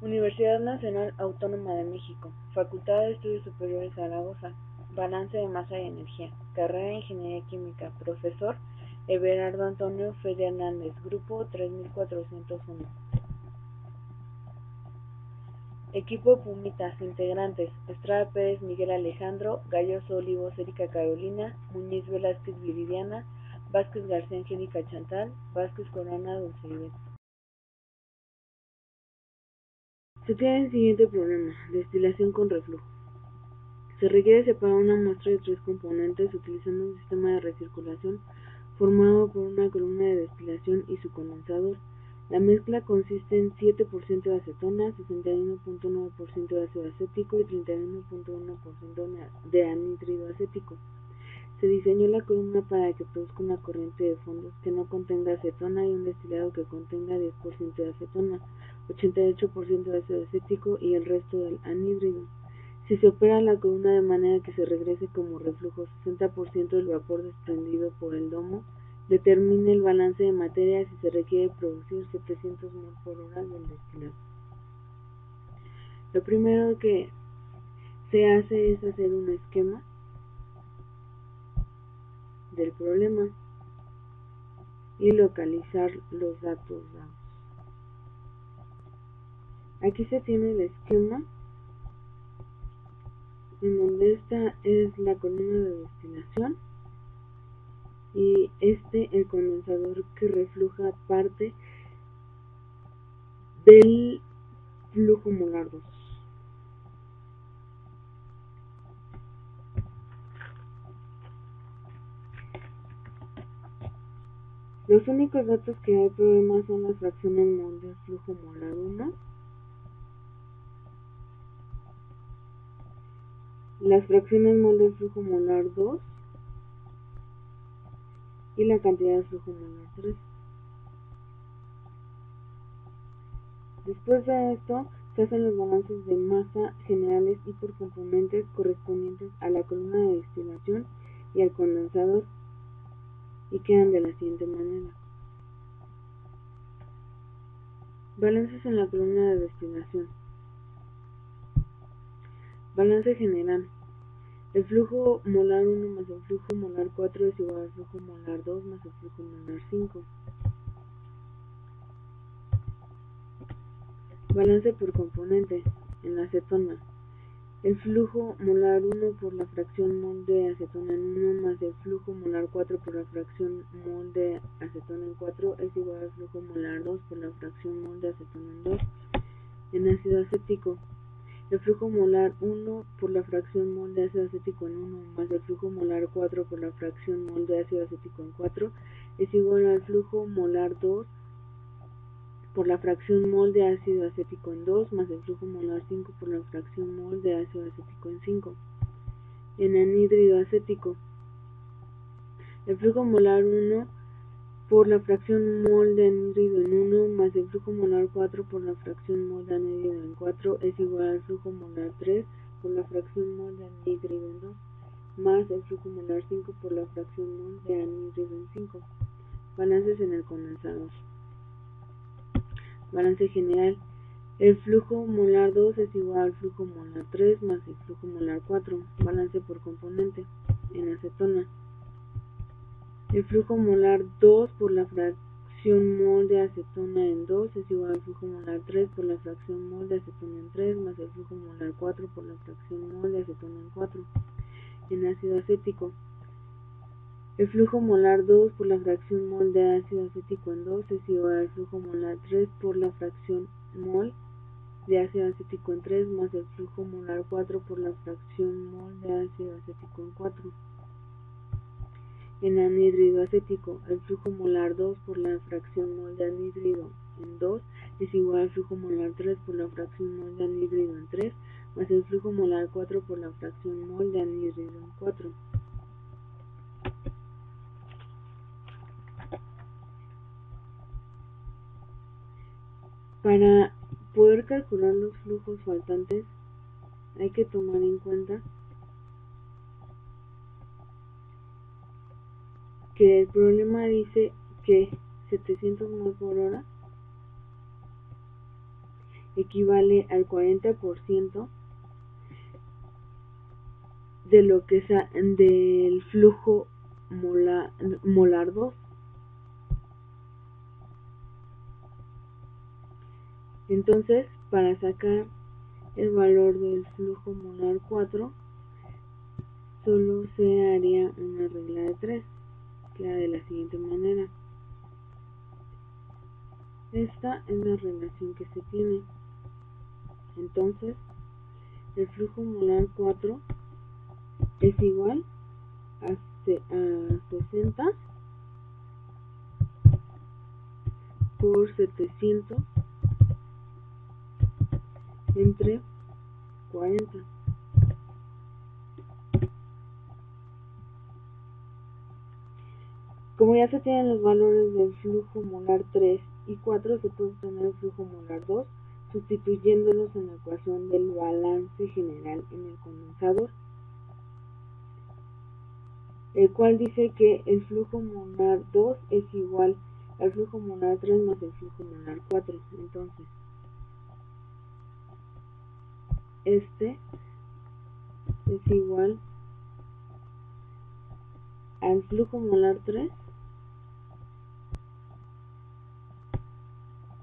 Universidad Nacional Autónoma de México, Facultad de Estudios Superiores Zaragoza, Balance de Masa y Energía, Carrera de Ingeniería Química, Profesor Everardo Antonio Fede Hernández, Grupo 3401. Equipo Pumitas, integrantes: Estrada Pérez Miguel Alejandro, Galloso Olivos Erika Carolina, Muñiz Velázquez Viridiana, Vázquez García Angélica Chantal, Vázquez Corona Dulce Ibet. Se tiene el siguiente problema: destilación con reflujo. Se requiere separar una muestra de 3 componentes utilizando un sistema de recirculación formado por una columna de destilación y su condensador. La mezcla consiste en 7% de acetona, 61.9% de ácido acético y 31.1% de anhídrido acético. Se diseñó la columna para que produzca una corriente de fondos que no contenga acetona y un destilado que contenga 10% de acetona, 88% de ácido acético y el resto del anhídrido. Si se opera la columna de manera que se regrese como reflujo 60% del vapor desprendido por el domo, determine el balance de materias y se requiere producir 700 mol por hora del destilado. Lo primero que se hace es hacer un esquema del problema y localizar los datos dados. Aquí se tiene el esquema en donde esta es la columna de destilación y el condensador que refluja parte del flujo molar 2. Los únicos datos que hay problemas son las fracciones mol del flujo molar 1, las fracciones mol del flujo molar 2 y la cantidad de flujo molar 3. Después de esto, se hacen los balances de masa generales y por componentes correspondientes a la columna de destilación y al condensador y quedan de la siguiente manera. Balances en la columna de destilación. Balance general. El flujo molar 1 más el flujo molar 4 es igual al flujo molar 2 más el flujo molar 5. Balance por componente. En la acetona, el flujo molar 1 por la fracción mol de acetona en 1 más el flujo molar 4 por la fracción mol de acetona en 4 es igual al flujo molar 2 por la fracción mol de acetona en 2. En ácido acético, el flujo molar 1 por la fracción mol de ácido acético en 1 más el flujo molar 4 por la fracción mol de ácido acético en 4 es igual al flujo molar 2 por la fracción mol de ácido acético en 2 más el flujo molar 5 por la fracción mol de ácido acético en 5. En anhídrido acético, el flujo molar 1 por la fracción mol de anhídrido en 1 más el flujo molar 4 por la fracción mol de anhídrido en 4 es igual al flujo molar 3 por la fracción mol de anhídrido en 2 más el flujo molar 5 por la fracción mol de anhídrido en 5. Balances en el condensador. Balance general. El flujo molar 2 es igual al flujo molar 3 más el flujo molar 4. Balance por componente. En acetona, el flujo molar 2 por la fracción mol de acetona en 2 es igual al flujo molar 3 por la fracción mol de acetona en 3 más el flujo molar 4 por la fracción mol de acetona en 4. En ácido acético, el flujo molar 2 por la fracción mol de ácido acético en 2 es igual al flujo molar 3 por la fracción mol de ácido acético en 3 más el flujo molar 4 por la fracción mol de ácido acético en 4. En anhídrido acético, el flujo molar 2 por la fracción mol de anhídrido en 2 es igual al flujo molar 3 por la fracción mol de anhídrido en 3 más el flujo molar 4 por la fracción mol de anhídrido en 4. Para poder calcular los flujos faltantes hay que tomar en cuenta que el problema dice que 700 mol por hora equivale al 40% de lo que del flujo molar 2. Entonces, para sacar el valor del flujo molar 4, solo se haría una regla de 3, que era de la siguiente manera. Esta es la relación que se tiene. Entonces, el flujo molar 4 es igual a 60 por 700 entre 40. Como ya se tienen los valores del flujo molar 3 y 4, se puede obtener el flujo molar 2 sustituyéndolos en la ecuación del balance general en el condensador, el cual dice que el flujo molar 2 es igual al flujo molar 3 más el flujo molar 4. Entonces, este es igual al flujo molar 3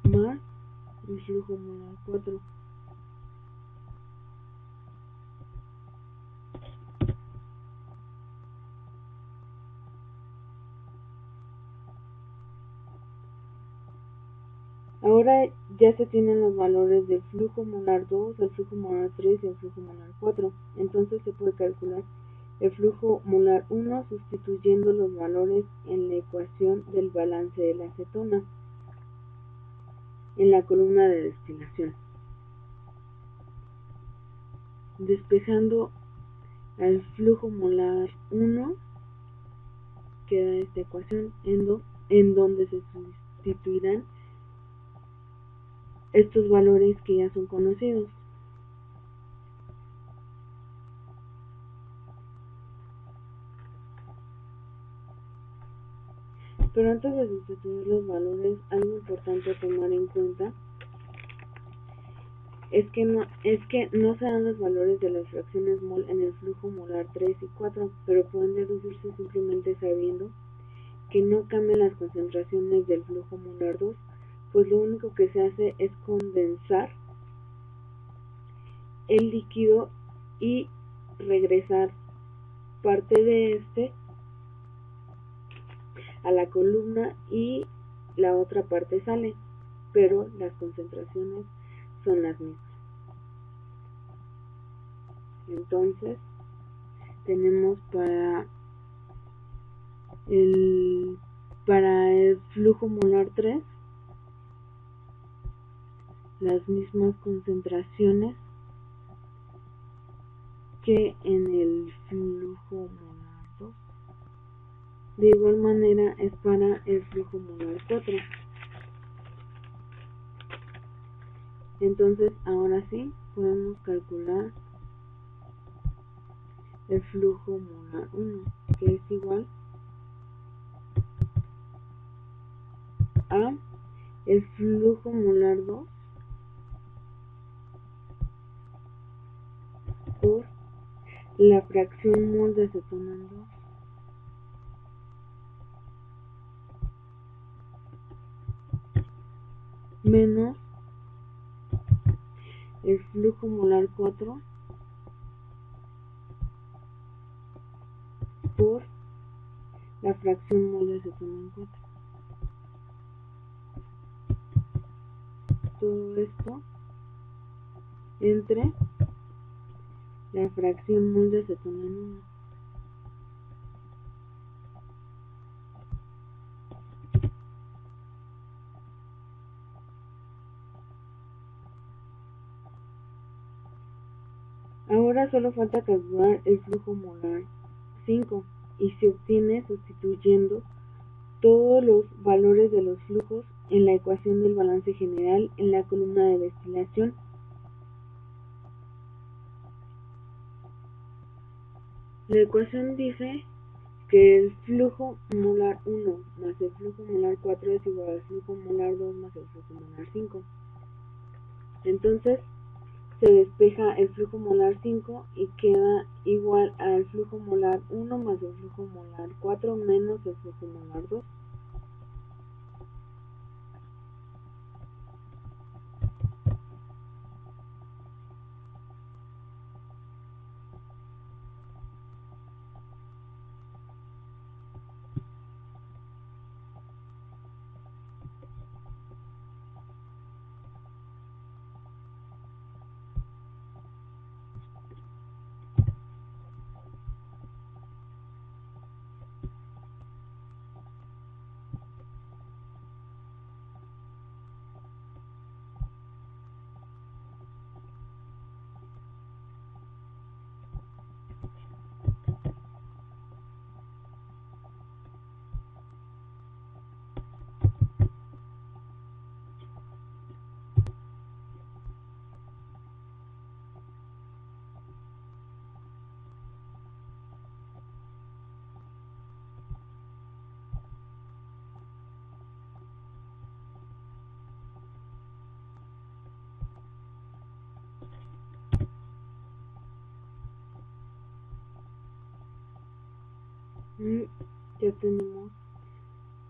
más el flujo molar 4. Ahora ya se tienen los valores del flujo molar 2, el flujo molar 3 y el flujo molar 4. Entonces se puede calcular el flujo molar 1 sustituyendo los valores en la ecuación del balance de la acetona en la columna de destilación. Despejando al flujo molar 1 queda esta ecuación en donde se sustituirán estos valores que ya son conocidos. Pero antes de sustituir los valores, algo importante a tomar en cuenta es que no se dan los valores de las fracciones mol en el flujo molar 3 y 4, pero pueden deducirse simplemente sabiendo que no cambian las concentraciones del flujo molar 2, pues lo único que se hace es condensar el líquido y regresar parte de este a la columna y la otra parte sale, pero las concentraciones son las mismas. Entonces tenemos para el flujo molar 3 las mismas concentraciones que en el flujo molar 2. De igual manera es para el flujo molar 4. Entonces ahora sí podemos calcular el flujo molar 1, que es igual a el flujo molar 2 por la fracción mol de acetona en 2 menos el flujo molar 4 por la fracción mol de acetona en 4. Todo esto entre la fracción mol de acetona en 1. Ahora solo falta calcular el flujo molar 5 y se obtiene sustituyendo todos los valores de los flujos en la ecuación del balance general en la columna de destilación. La ecuación dice que el flujo molar 1 más el flujo molar 4 es igual al flujo molar 2 más el flujo molar 5. Entonces se despeja el flujo molar 5 y queda igual al flujo molar 1 más el flujo molar 4 menos el flujo molar 2. Y ya tenemos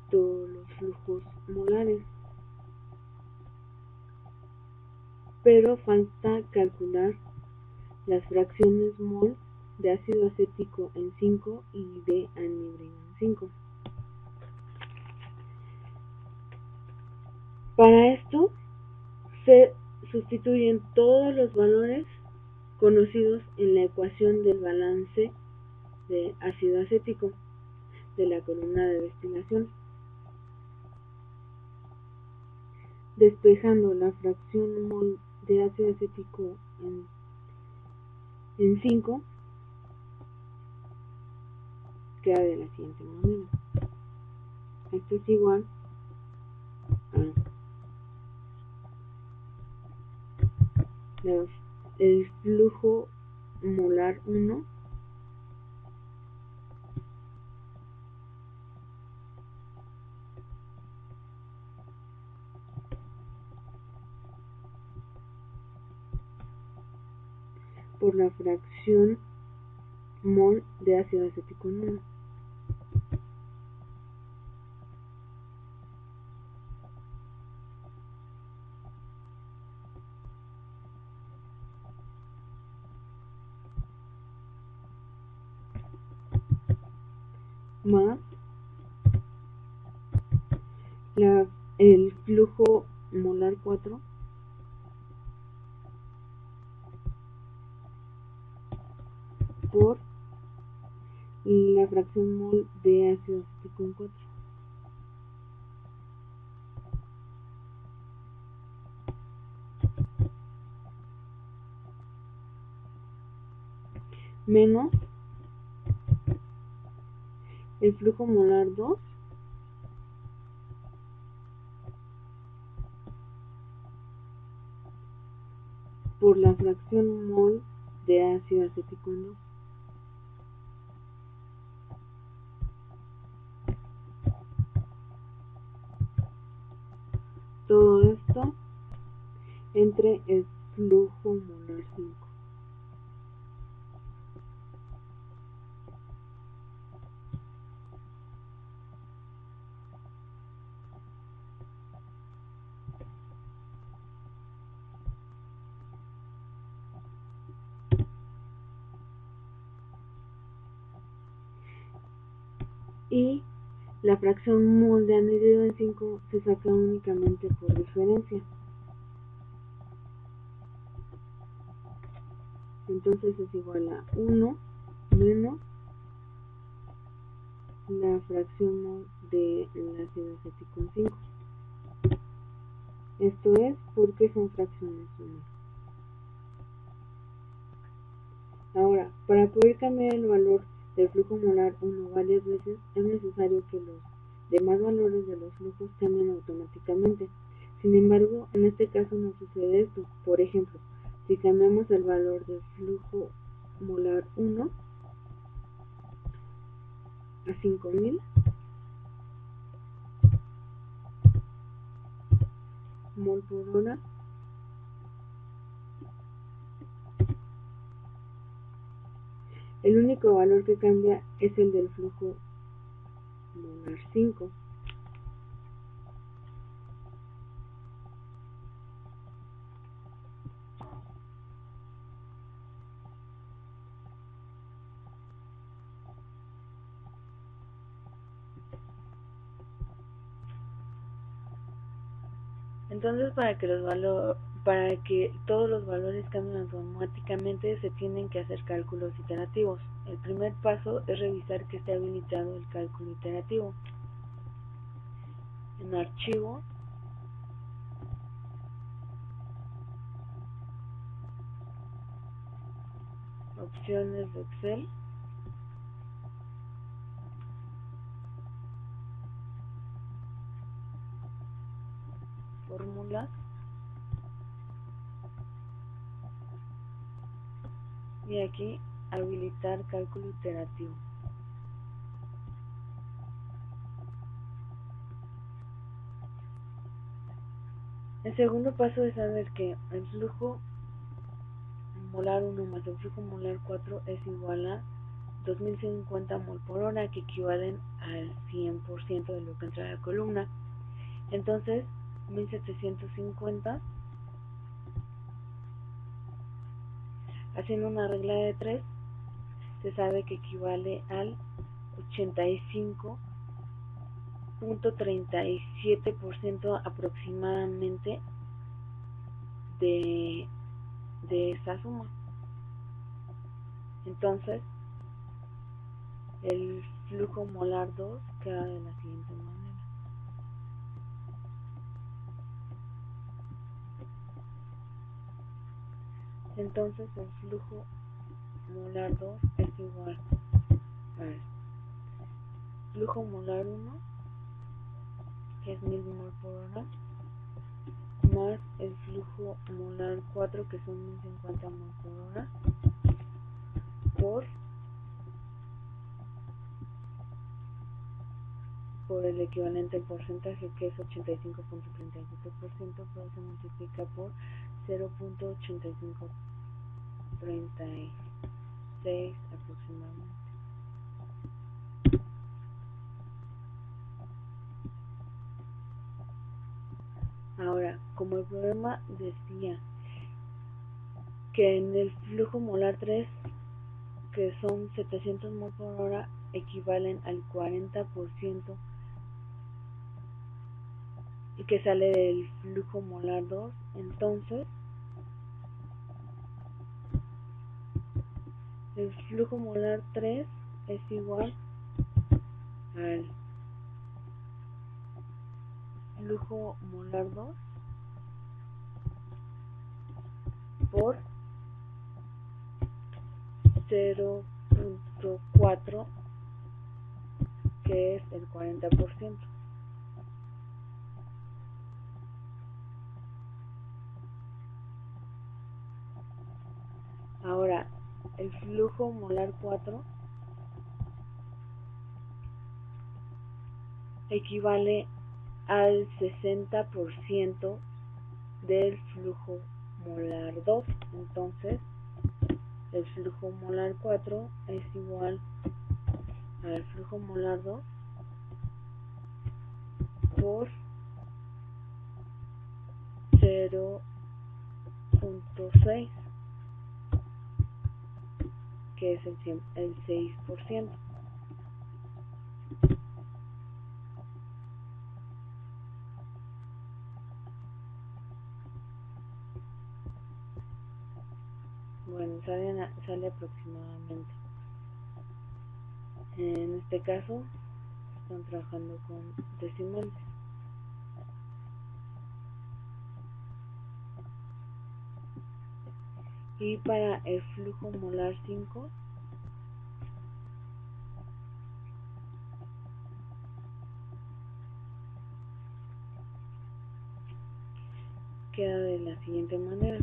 todos los flujos molares, pero falta calcular las fracciones mol de ácido acético en 5 y de anhídrido en 5. Para esto se sustituyen todos los valores conocidos en la ecuación del balance de ácido acético de la columna de destilación, despejando la fracción mol de ácido acético en 5, queda de la siguiente manera. Esto es igual a el flujo molar 1 por la fracción mol de ácido acético en 1. Más el flujo molar 4 por la fracción mol de ácido acético en 4. Menos el flujo molar 2 por la fracción mol de ácido acético en 2. Todo esto entre el flujo molar 5. Y la fracción mol de anhídrido en 5 se saca únicamente por diferencia. Entonces es igual a 1 menos la fracción mol de ácido acético en 5. Esto es porque son fracciones unidades. Ahora, para poder cambiar el valor del flujo molar 1 varias veces, es necesario que los demás valores de los flujos cambien automáticamente. Sin embargo, en este caso no sucede esto. Por ejemplo, si cambiamos el valor del flujo molar 1 a 5000 mol por hora, El único valor que cambia es el del flujo molar 5. Entonces, para que todos los valores cambien automáticamente, se tienen que hacer cálculos iterativos. El primer paso es revisar que esté habilitado el cálculo iterativo. En archivo, opciones de Excel, fórmulas, y aquí habilitar cálculo iterativo. El segundo paso es saber que el flujo molar 1 más el flujo molar 4 es igual a 2050 mol por hora, que equivalen al 100% de lo que entra a la columna. Entonces, 1750, haciendo una regla de 3, se sabe que equivale al 85.37% aproximadamente de esa suma. Entonces, el flujo molar 2 queda de la siguiente manera. Entonces, el flujo molar 2 es igual al flujo molar 1, que es 1000 mol por hora, más el flujo molar 4, que son 1050 mol por hora, por el equivalente al porcentaje, que es 85.37%, pero se multiplica por 0.8536 aproximadamente. Ahora, como el problema decía que en el flujo molar 3, que son 700 mol por hora, equivalen al 40%, y que sale del flujo molar 2, entonces el flujo molar 3 es igual al flujo molar 2 por 0.4, que es el 40%. Ahora, el flujo molar 4 equivale al 60% del flujo molar 2. Entonces, el flujo molar 4 es igual al flujo molar 2 por 0.6, que es el 6%. Bueno, sale aproximadamente. En este caso, están trabajando con decimales. Y para el flujo molar 5, queda de la siguiente manera.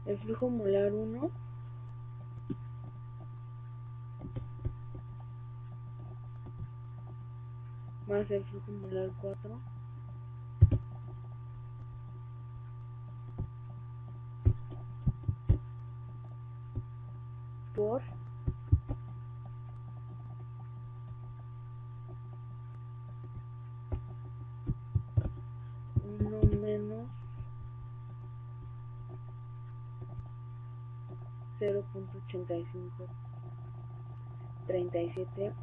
El flujo molar 1 más el flujo molar 4 por 1 menos 0.8537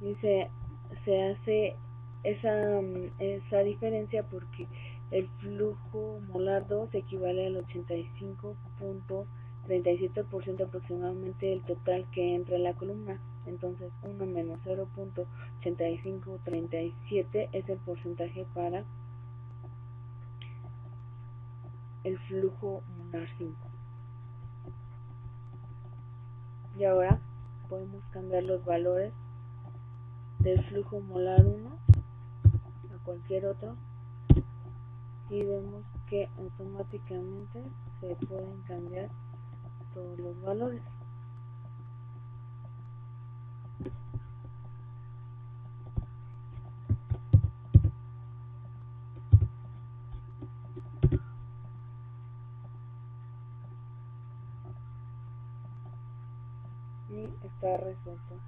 y se hace esa diferencia porque el flujo molar 2 equivale al 85.37% aproximadamente del total que entra en la columna. Entonces 1 menos 0.8537 es el porcentaje para el flujo molar 5. Y ahora podemos cambiar los valores del flujo molar 1 a cualquier otro y vemos que automáticamente se pueden cambiar todos los valores. Y está resuelto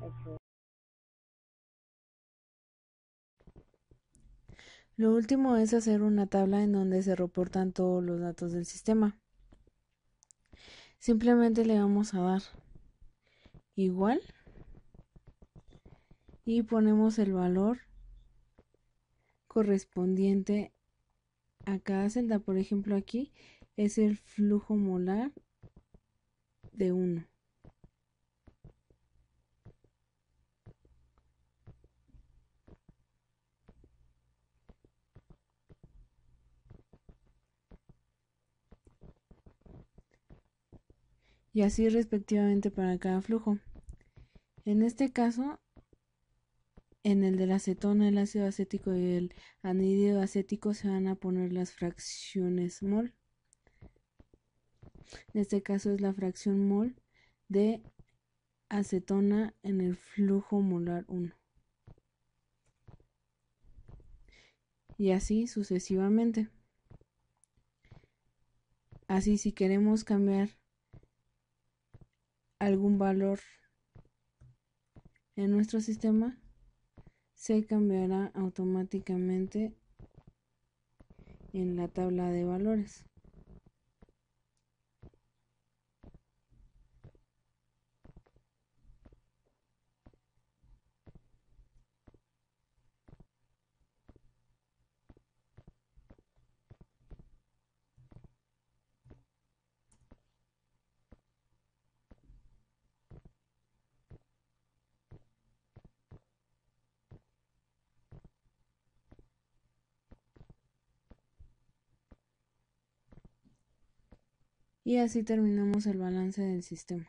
el problema. Lo último es hacer una tabla en donde se reportan todos los datos del sistema. Simplemente le vamos a dar igual y ponemos el valor correspondiente a cada celda. Por ejemplo, aquí es el flujo molar de 1. Y así respectivamente para cada flujo. En este caso, en el de la acetona, el ácido acético y el anhídrido acético se van a poner las fracciones mol. En este caso es la fracción mol de acetona en el flujo molar 1. Y así sucesivamente. Así si queremos cambiar algún valor en nuestro sistema, se cambiará automáticamente en la tabla de valores. Y así terminamos el balance del sistema.